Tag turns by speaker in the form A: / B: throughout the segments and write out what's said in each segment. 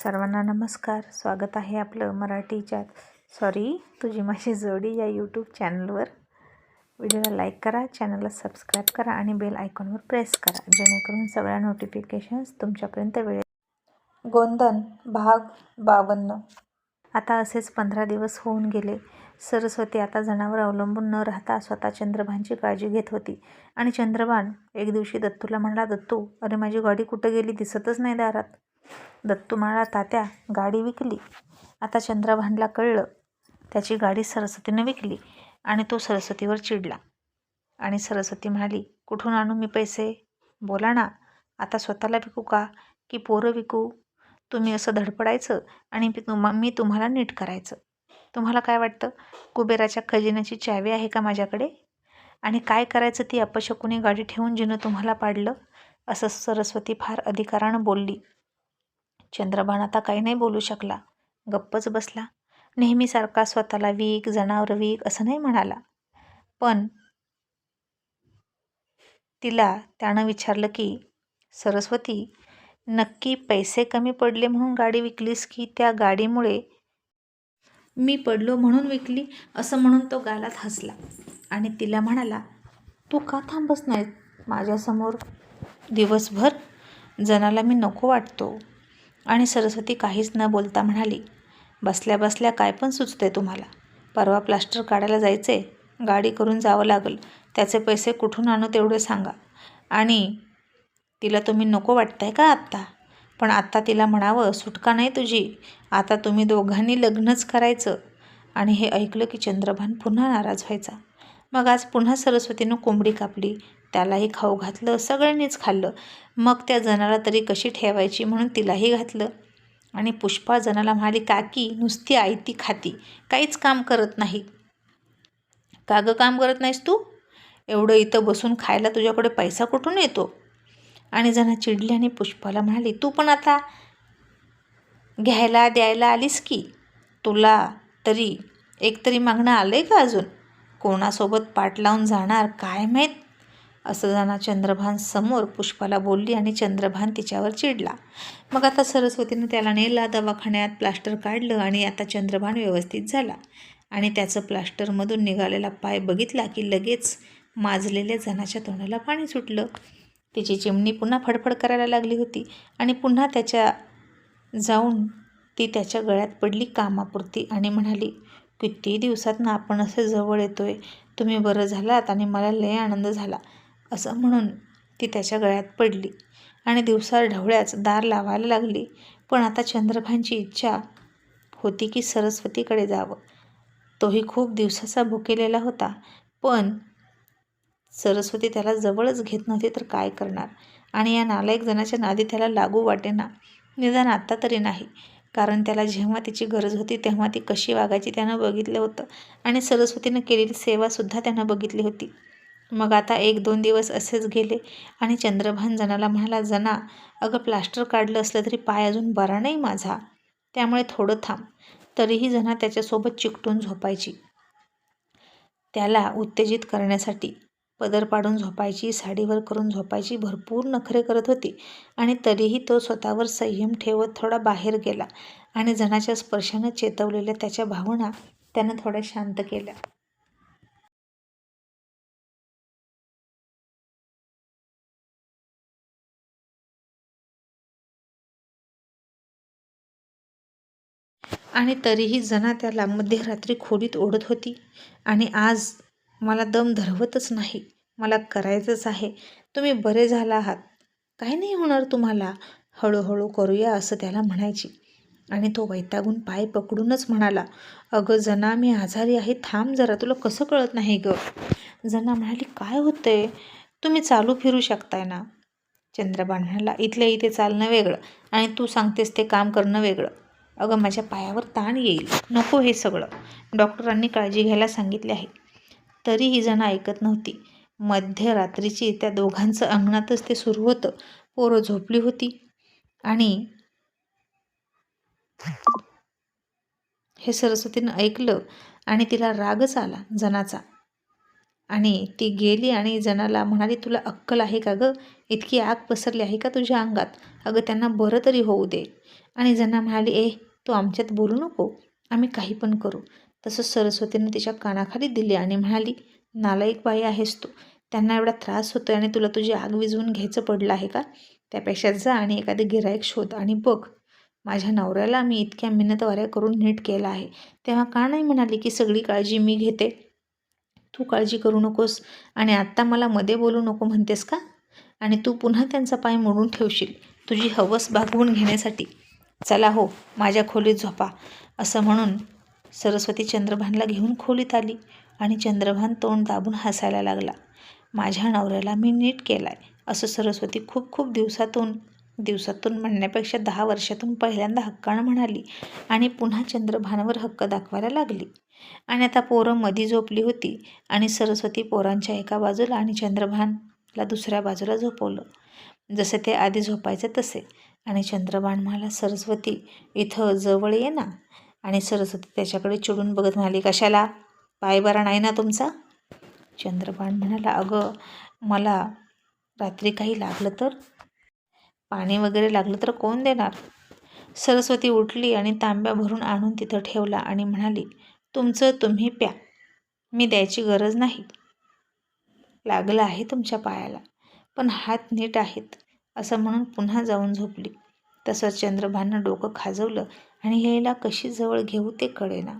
A: सर्वांना नमस्कार. स्वागत आहे आपलं मराठीच्या तुझी माझी जोडी या यूट्यूब चॅनलवर. व्हिडिओला लाईक करा, चॅनलला सबस्क्राईब करा आणि बेल आयकॉनवर प्रेस करा, जेणेकरून सगळ्या नोटिफिकेशन्स तुमच्यापर्यंत वेळेत. गोंधन भाग 52. आता असेच 15 दिवस होऊन गेले. सरस्वती आता जनावर अवलंबून न राहता स्वतः चंद्रभानची काळजी घेत होती. आणि चंद्रभान एक दिवशी दत्तूला म्हणला, दत्तू, अरे माझी गाडी कुठं गेली, दिसतच नाही दारात. दत्तू म्हणाला, तात्या, गाडी विकली. आता चंद्रभानला कळलं त्याची गाडी सरस्वतीनं विकली आणि तो सरस्वतीवर चिडला. आणि सरस्वती म्हणाली, कुठून आणू मी पैसे? बोला ना, आता स्वतःला विकू का की पोरं विकू? तुम्ही असं धडपडायचं आणि मी तुम्हाला नीट करायचं. तुम्हाला काय वाटतं, कुबेराच्या खजिन्याची चावी आहे का माझ्याकडे? आणि काय करायचं ती अपशकुनी गाडी ठेवून जिनं तुम्हाला पाडलं? असं सरस्वती फार अधिकारानं बोलली. चंद्रभान आता काही नाही बोलू शकला, गप्पच बसला. नेहमीसारखा स्वतःला विक, जनावर विक असं नाही म्हणाला. पण तिला त्यानं विचारलं की, सरस्वती, नक्की पैसे कमी पडले म्हणून गाडी विकलीस की त्या गाडीमुळे मी पडलो म्हणून विकली? असं म्हणून तो गालात हसला आणि तिला म्हणाला, तू का थांबस नाही माझ्यासमोर? दिवसभर जनाला मी नको वाटतो. आणि सरस्वती काहीच न बोलता म्हणाली, बसल्या बसल्या काय पण सुचतंय तुम्हाला? परवा प्लास्टर काढायला जायचे, गाडी करून जावं लागल. त्याचे पैसे कुठून आणू तेवढे सांगा. आणि तिला तुम्ही नको वाटताय का आत्ता? पण आत्ता तिला म्हणावं, सुटका नाही तुझी, आता तुम्ही दोघांनी लग्नच करायचं. आणि हे ऐकलं की चंद्रभान पुन्हा नाराज व्हायचा. मग आज पुन्हा सरस्वतीनं कोंबडी कापली, त्यालाही खाऊ घातलं, सगळ्यांनीच खाल्लं. मग त्या जनाला तरी कशी ठेवायची म्हणून तिलाही घातलं. आणि पुष्पा जनाला म्हणाली, काकी नुसती आयती खाती, काहीच काम करत नाही. का गं काम करत नाहीस तू? एवढं इथं बसून खायला तुझ्याकडे पैसा कुठून येतो? आणि जना चिडली आणि पुष्पाला म्हणाली, तू पण आता घ्यायला द्यायला आलीस की? तुला तरी एकतरी मागणं आलं आहे का अजून? कोणासोबत पाठ लावून जाणार काय माहीत? असं जना चंद्रभान समोर पुष्पाला बोलली आणि चंद्रभान तिच्यावर चिडला. मग आता सरस्वतीनं त्याला नेला दवाखान्यात, प्लास्टर काढलं आणि आता चंद्रभान व्यवस्थित झाला. आणि त्याचं प्लास्टरमधून निघालेला पाय बघितला की लगेच माजलेल्या जनाच्या तोंडाला पाणी सुटलं. तिची चिमणी पुन्हा फडफड करायला लागली होती आणि पुन्हा जाऊन ती त्याच्या गळ्यात पडली कामापुरती आणि म्हणाली, किती दिवसातनं आपण असं जवळ येतोय, तुम्ही बरं झालात आणि मला लय आनंद झाला. असं म्हणून ती त्याच्या गळ्यात पडली आणि दिवसा ढवळ्याच दार लावायला लागली. पण आता चंद्रभानची इच्छा होती की सरस्वतीकडे जावं. तोही खूप दिवसाचा भुकेलेला होता, पण सरस्वती त्याला जवळच घेत नव्हती तर काय करणार? आणि या नालायक जणाच्या नादी त्याला लागू वाटेना, निदान आत्ता तरी नाही. कारण त्याला जेव्हा तिची गरज होती तेव्हा ती कशी वागायची त्यानं बघितलं होतं आणि सरस्वतीनं केलेली सेवासुद्धा त्यानं बघितली होती. मग आता 1-2 दिवस असेच गेले आणि चंद्रभान जनाला म्हणाला, जना, अगं प्लास्टर काढलं असलं तरी पाय अजून बरा नाही माझा, त्यामुळे थोडं थांब. तरीही जना त्याच्यासोबत चिकटून झोपायची. त्याला उत्तेजित करण्यासाठी पदर पाडून झोपायची, साडीवर करून झोपायची, भरपूर नखरे करत होती. आणि तरीही तो स्वतःवर संयम ठेवत थोडा बाहेर गेला आणि जनाच्या स्पर्शानं चेतवलेल्या त्याच्या भावना त्यानं थोड्या शांत केल्या. आणि तरीही जना त्याला मध्यरात्री खोलीत ओढत होती. आणि आज मला दम धरवतच नाही, मला करायचंच आहे. तुम्ही बरे झाला आहात, काही नाही होणार तुम्हाला, हळूहळू करूया असं त्याला म्हणायची. आणि तो वैतागून पाय पकडूनच म्हणाला, अगं जना, मी आजारी आहे, थांब जरा, तुला कसं कळत नाही गं? जना म्हणाली, काय होतंय, तुम्ही चालू फिरू शकताय ना? चंद्रभान म्हणाला, इथल्या इथे चालणं वेगळं आणि तू सांगतेस ते काम करणं वेगळं. अगं माझ्या पायावर ताण येईल, नको हे सगळं, डॉक्टरांनी काळजी घ्यायला सांगितले आहे. तरी ही जण ऐकत नव्हती. मध्यरात्रीची त्या दोघांचं अंगणातच ते सुरू होतं. पोरं झोपली होती आणि हे सरस्वतीनं ऐकलं आणि तिला रागच आला जनाचा. आणि ती गेली आणि जनाला म्हणाली, तुला अक्कल आहे का गं? इतकी आग पसरली आहे का तुझ्या अंगात? अगं त्यांना बरं तरी होऊ दे. आणि जना म्हणाली, तू आमच्यात बोलू नको, आम्ही काही पण करू. तसंच सरस्वतीने तिच्या कानाखाली दिली आणि म्हणाली, नालायक बाई आहेस तू. त्यांना एवढा त्रास होतोय आणि तुला तुझी आग विझवून घ्यायचं पडलं आहे का? त्यापेक्षा जा आणि एखादे गिऱ्हाईक शोध आणि बघ. माझ्या नवऱ्याला मी इतक्या मिन्नतवाऱ्या करून नीट केला आहे, तेव्हा का नाही म्हणाली की सगळी काळजी मी घेते? तू काळजी करू नकोस आणि आत्ता मला मध्ये बोलू नको म्हणतेस का? आणि तू पुन्हा त्यांचा पाय मोडून ठेवशील तुझी हवस भागवून घेण्यासाठी. चला हो, माझ्या खोलीत झोपा. असं म्हणून सरस्वती चंद्रभानला घेऊन खोलीत आली आणि चंद्रभान तोंड दाबून हसायला लागला. माझ्या नवऱ्याला मी नीट केलाय असं सरस्वती खूप खूप दिवसातून म्हणण्यापेक्षा 10 वर्षातून पहिल्यांदा हक्कानं म्हणाली आणि पुन्हा चंद्रभानवर हक्क दाखवायला लागली. आणि आता पोरं मधी झोपली होती आणि सरस्वती पोरांच्या एका बाजूला आणि चंद्रभानला दुसऱ्या बाजूला झोपवलं, जसे ते आधी झोपायचे तसे. आणि चंद्रभान म्हणाला, सरस्वती इथं जवळ ये ना. आणि सरस्वती त्याच्याकडे चिडून बघत म्हणाली, कशाला? पाय बरा नाही ना तुमचा? चंद्रभान म्हणाला, अगं मला रात्री काही लागलं तर? पाणी वगैरे लागलं तर कोण देणार? सरस्वती उठली आणि तांब्या भरून आणून तिथं ठेवला आणि म्हणाली, तुमचं तुम्ही प्या, मी द्यायची गरज नाही. लागलं आहे तुमच्या पायाला, पण हात नीट आहेत. असं म्हणून पुन्हा जाऊन झोपली. तसंच चंद्रभाननं डोकं खाजवलं आणि यायला कशी जवळ घेऊ ते कळेना.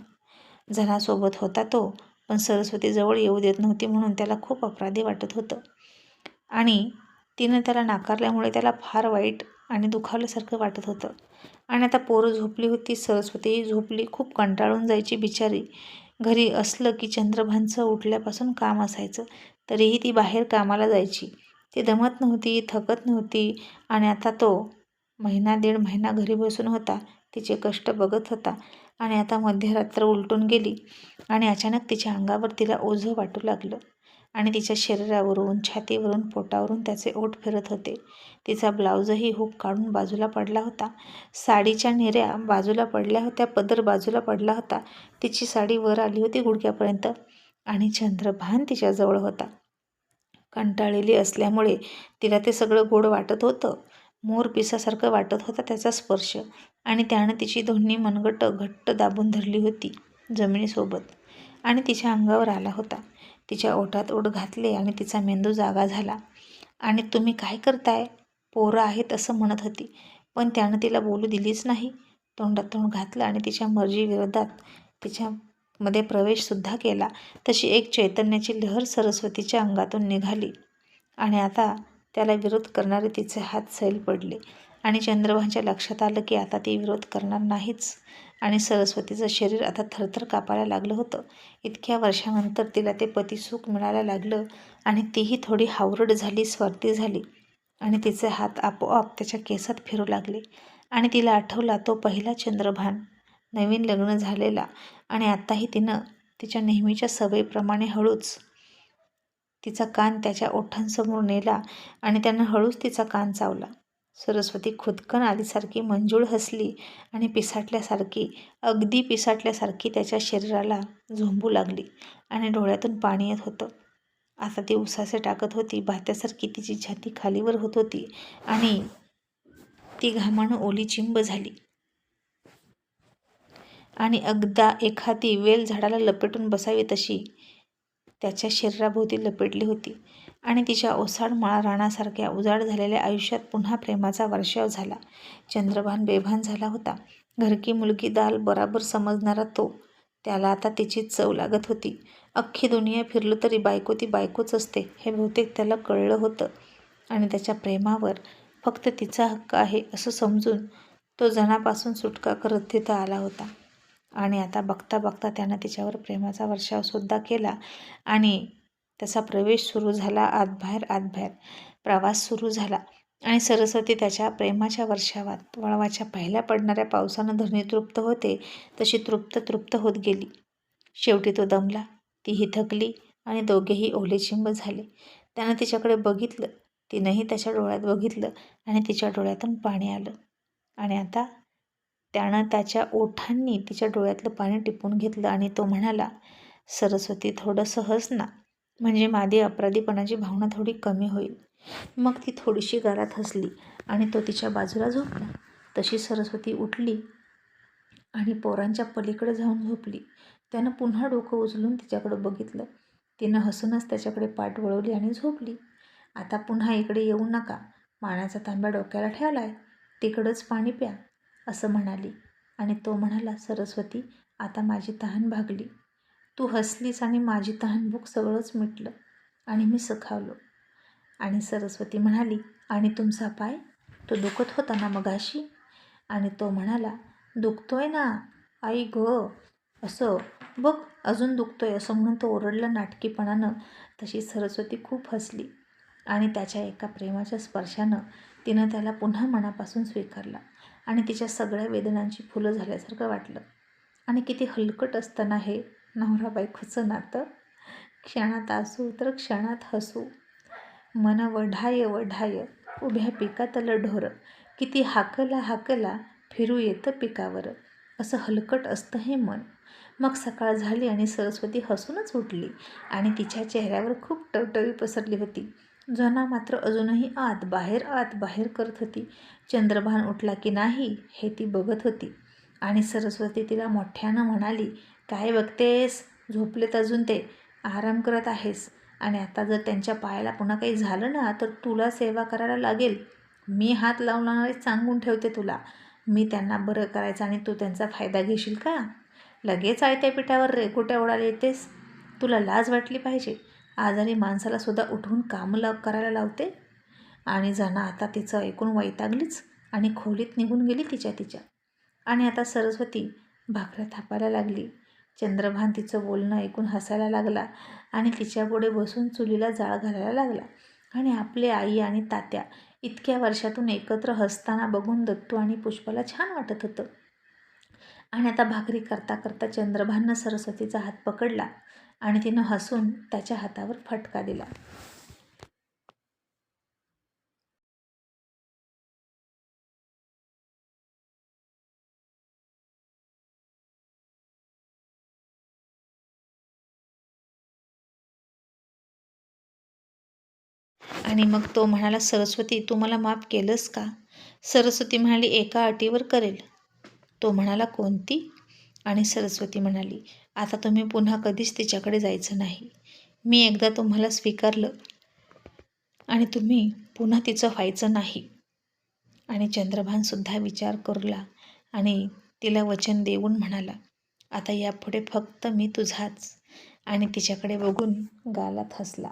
A: जनासोबत होता तो, पण सरस्वती जवळ येऊ देत नव्हती म्हणून त्याला खूप अपराधी वाटत होतं. आणि तिनं त्याला नाकारल्यामुळे त्याला फार वाईट आणि दुखावल्यासारखं वाटत होतं. आणि आता पोरं झोपली होती, सरस्वतीही झोपली. खूप कंटाळून जायची बिचारी. घरी असलं की चंद्रभानचं उठल्यापासून काम असायचं, तरीही ती बाहेर कामाला जायची. ती दमत नव्हती, थकत नव्हती. आणि आता तो महिना 1.5 महिना घरी बसून होता, तिचे कष्ट बघत होता. आणि आता मध्यरात्र उलटून गेली आणि अचानक तिच्या अंगावर तिला ओझं वाटू लागलं आणि तिच्या शरीरावरून, छातीवरून, पोटावरून त्याचे ओठ फिरत होते. तिचा ब्लाऊजही हुक काढून बाजूला पडला होता. साडीच्या निऱ्या बाजूला पडल्या होत्या, पदर बाजूला पडला होता. तिची साडी वर आली होती गुडघ्यापर्यंत आणि चंद्रभान तिच्याजवळ होता. कंटाळलेली असल्यामुळे तिला ते सगळं गोड वाटत होतं. मोरपिसासारखं वाटत होता त्याचा स्पर्श. आणि त्यानं तिची दोन्ही मनगटं घट्ट दाबून धरली होती जमिनीसोबत आणि तिच्या अंगावर आला होता. तिच्या ओठात ओठ घातले आणि तिचा मेंदू जागा झाला. आणि तुम्ही काय करताय? पोरं आहेत असं म्हणत होती, पण त्यानं तिला बोलू दिलीच नाही. तोंडात तोंड घातलं आणि तिच्या मर्जीविरोधात तिच्यामध्ये प्रवेशसुद्धा केला. तशी एक चैतन्याची लहर सरस्वतीच्या अंगातून निघाली आणि आता त्याला विरोध करणारे तिचे हात सैल पडले. आणि चंद्रभानच्या लक्षात आलं की आता ती विरोध करणार नाहीच. आणि सरस्वतीचं शरीर आता थरथर कापायला लागलं होतं. इतक्या वर्षानंतर तिला ते पतिसुख मिळायला लागलं आणि तीही थोडी हावरट झाली, स्वार्थी झाली. आणि तिचे हात आपोआप त्याच्या केसात फिरू लागले. आणि तिला आठवला तो पहिला चंद्रभान, नवीन लग्न झालेला. आणि आत्ताही तिनं तिच्या नेहमीच्या सवयीप्रमाणे हळूच तिचा कान त्याच्या ओठांसमोर नेला आणि त्यानं हळूच तिचा कान चावला. सरस्वती खुदकन आलीसारखी मंजूळ हसली आणि अगदी पिसाटल्यासारखी त्याच्या शरीराला झोंबू लागली आणि डोळ्यातून पाणी येत होतं. आता ती उसासे टाकत होती, भात्यासारखी तिची छाती खालीवर होत होती आणि ती घामानं ओली चिंब झाली आणि अगदा एखादी वेल झाडाला लपेटून बसावी तशी त्याच्या शरीराभोवती लपेटली होती. आणि तिच्या ओसाड मळा रानासारख्या उजाड झालेल्या आयुष्यात पुन्हा प्रेमाचा वर्षाव झाला. चंद्रभान बेभान झाला होता. घरकी मुलगी दाल बराबर समजणारा तो, त्याला आता तिचीच चव लागत होती. अख्खी दुनिया फिरलं तरी बायको ती बायकोच असते हे बहुतेक त्याला कळलं होतं. आणि त्याच्या प्रेमावर फक्त तिचा हक्क आहे असं समजून तो जनापासून सुटका करत तिथं आला होता. आणि आता बघता बघता त्यानं तिच्यावर प्रेमाचा वर्षावसुद्धा केला आणि त्याचा प्रवेश सुरू झाला. आतबाहेर प्रवास सुरू झाला. आणि सरस्वती त्याच्या प्रेमाच्या वर्षावात वळवाच्या पहिल्या पडणाऱ्या पावसानं धरणी तृप्त होते तशी तृप्त होत गेली. शेवटी तो दमला, तीही थकली आणि दोघेही ओलेचिंब झाले. त्यानं तिच्याकडे बघितलं, तिनंही त्याच्या डोळ्यात बघितलं आणि तिच्या डोळ्यातून पाणी आलं. आणि आता त्यानं त्याच्या ओठांनी तिच्या डोळ्यातलं पाणी टिपून घेतलं आणि तो म्हणाला, सरस्वती थोडंसं हस ना, म्हणजे माझी अपराधीपणाची भावना थोडी कमी होईल. मग ती थोडीशी गालात हसली आणि तो तिच्या बाजूला झोपला. तशी सरस्वती उठली आणि पोरांच्या पलीकडे जाऊन झोपली. त्यानं पुन्हा डोकं उचलून तिच्याकडे बघितलं. तिनं हसूनच त्याच्याकडे पाठ वळवली आणि झोपली. आता पुन्हा इकडे येऊ नका, पाण्याचा तांब्या डोक्याला ठेवलाय, तिकडंच पाणी प्या, असं म्हणाली. आणि तो म्हणाला, सरस्वती, आता माझी तहान भागली. तू हसलीस आणि माझी तहानभूक सगळंच मिटलं आणि मी सखावलो. आणि सरस्वती म्हणाली, आणि तुमचा पाय तो दुखत होता ना मगाशी? आणि तो म्हणाला, दुखतोय ना आई गं, असं बघ अजून दुखतोय, असं म्हणून तो ओरडला नाटकीपणानं. तशी सरस्वती खूप हसली आणि त्याच्या एका प्रेमाच्या स्पर्शानं तिनं त्याला पुन्हा मनापासून स्वीकारला आणि तिच्या सगळ्या वेदनांची फुलं झाल्यासारखं वाटलं. आणि किती हलकट असताना हे नवरा बायकोचं नातं. क्षणात आसू तर क्षणात हसू, मन वढाय वढाय उभ्या पिकातलं ढोर, किती हाकला हाकला फिरू येतं पिकावर, असं हलकट असतं हे मन. मग सकाळ झाली आणि सरस्वती हसूनच उठली आणि तिच्या चेहऱ्यावर खूप टवटवी पसरली होती. जना मात्र अजूनही आत बाहेर करत होती. चंद्रभान उठला की नाही हे ती बघत होती. आणि सरस्वती तिला मोठ्यानं म्हणाली, काय बघतेस, झोपलेत अजून ते, आराम करत आहेस. आणि आता जर त्यांच्या पायाला पुन्हा काही झालं ना तर तुला सेवा करायला लागेल. मी हात लावणारे सांगून ठेवते तुला. मी त्यांना बरं करायचं आणि तू त्यांचा फायदा घेशील का? लगेच आयत्या पिठावर रेघोट्या ओढायला येतेस. तुला लाज वाटली पाहिजे. आजारी माणसाला सुद्धा उठवून काम करायला लावते. आणि जना आता तिचं ऐकून वैतागलीच आणि खोलीत निघून गेली तिच्या. आणि आता सरस्वती भाकऱ्या थापायला लागली. चंद्रभान तिचं बोलणं ऐकून हसायला लागला आणि तिच्यापुढे बसून चुलीला जाळ घालायला लागला. आणि आपले आई आणि तात्या इतक्या वर्षातून एकत्र हसताना बघून दत्तू आणि पुष्पाला छान वाटत होतं. आणि आता भाकरी करता करता चंद्रभाननं सरस्वतीचा हात पकडला आणि तिनं हसून त्याच्या हातावर फटका दिला. आणि मग तो म्हणाला, सरस्वती, तू मला माफ केलंस का? सरस्वती म्हणाली, एका अटीवर करेल. तो म्हणाला, कोणती? आणि सरस्वती म्हणाली, आता तुम्ही पुन्हा कधीच तिच्याकडे जायचं नाही. मी एकदा तुम्हाला स्वीकारलं आणि तुम्ही पुन्हा तिचं व्हायचं नाही. आणि चंद्रभानसुद्धा विचार करला आणि तिला वचन देऊन म्हणाला, आता यापुढे फक्त मी तुझाच. आणि तिच्याकडे बघून गालात हसला.